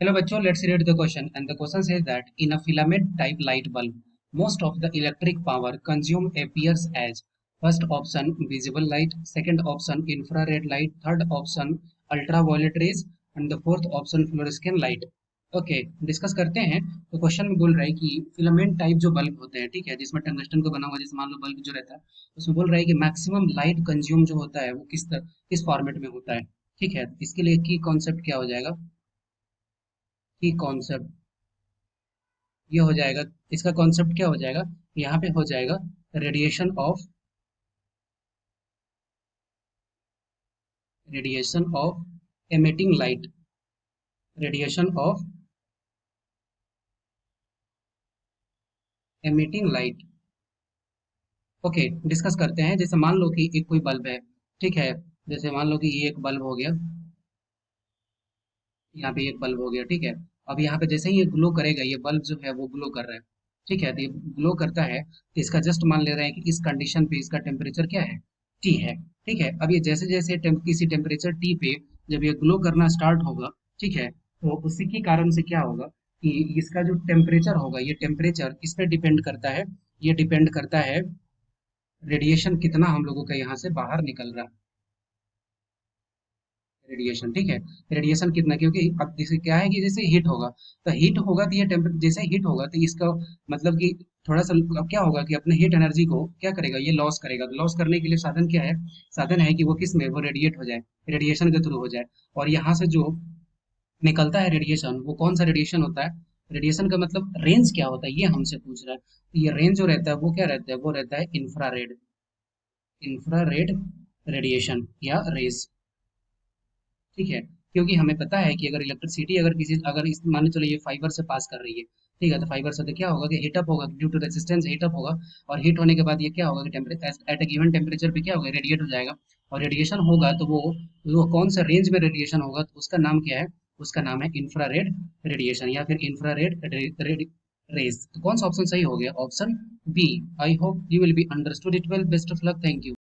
Hello bachcho, let's read the question. And the question says that in a filament type light bulb, most of the electric power consumed appears as first option visible light, second option infrared light, third option ultraviolet rays and the fourth option fluorescent light. Okay discuss करते हैं। तो question में बोल रहा है कि filament type जो bulb होते हैं, ठीक है, जिसमें टंगस्टन को बना हुआ, जैसे मान लो बल्ब जो रहता है, उसमें बोल रहा है कि मैक्सिमम लाइट कंज्यूम जो होता है वो किस फॉर्मेट में होता है। ठीक है, इसके लिए की कॉन्सेप्ट क्या हो जाएगा, की कॉन्सेप्ट ये हो जाएगा, इसका कॉन्सेप्ट क्या हो जाएगा, यहाँ पे हो जाएगा radiation of emitting light, radiation of emitting light. Okay discuss करते हैं। जैसे मान लो कि एक कोई बल्ब है, ठीक है, जैसे मान लो कि ये एक बल्ब हो गया, यहाँ पे एक बल्ब हो गया, ठीक है। अब यहाँ पे जैसे ही ये ग्लो करेगा, ये बल्ब जो है वो ग्लो कर रहा है, ठीक है, तो ये ग्लो करता है, तो इसका जस्ट मान ले रहे हैं कि इस कंडीशन पे इसका टेम्परेचर क्या है, टी है, ठीक है। अब ये जैसे जैसे किसी टेम्परेचर टी पे जब ये ग्लो करना स्टार्ट होगा, ठीक है, तो उसी के कारण से क्या होगा कि इसका जो टेम्परेचर होगा, ये टेम्परेचर किस पे डिपेंड करता है, ये डिपेंड करता है रेडिएशन कितना हम लोगों का यहाँ से बाहर निकल रहा है, रेडिएशन, ठीक है, रेडिएशन कितना, क्योंकि अब जैसे क्या है कि जैसे हीट होगा, तो हीट होगा तो ये टेम्पर जैसे हीट होगा तो इसका मतलब कि थोड़ा सा अब क्या होगा कि अपने हीट एनर्जी को क्या करेगा, ये लॉस करेगा। तो लॉस करने के लिए साधन क्या है, साधन है कि वो किस में, वो रेडिएट हो जाए, रेडिएशन के थ्रू हो जाए। और यहाँ से जो निकलता है रेडिएशन, वो कौन सा रेडिएशन होता है, रेडिएशन का मतलब रेंज क्या होता है, ये हमसे पूछ रहा है। तो ये रेंज जो रहता है वो क्या रहता है, वो रहता है इंफ्रारेड, इंफ्रारेड रेडिएशन या रेज, ठीक है। क्योंकि हमें पता है कि अगर इलेक्ट्रिसिटी अगर किसी अगर इस मान लो चलो ये फाइबर से पास कर रही है, ठीक है, तो फाइबर से तो क्या होगा कि हीटअप होगा, ड्यू टू रेजिस्टेंस हीटअप होगा। और हीट होने के बाद ये क्या होगा कि temperature at a given temperature पे क्या होगा, रेडिएट हो जाएगा। और रेडिएशन होगा तो वो कौन सा रेंज में रेडिएशन होगा, तो उसका नाम क्या है, उसका नाम है इंफ्रारेड रेडिएशन या फिर इंफ्रारेड रेज। तो कौन सा ऑप्शन सही हो गया, option B. I hope you will be understood it well, best of luck, thank you.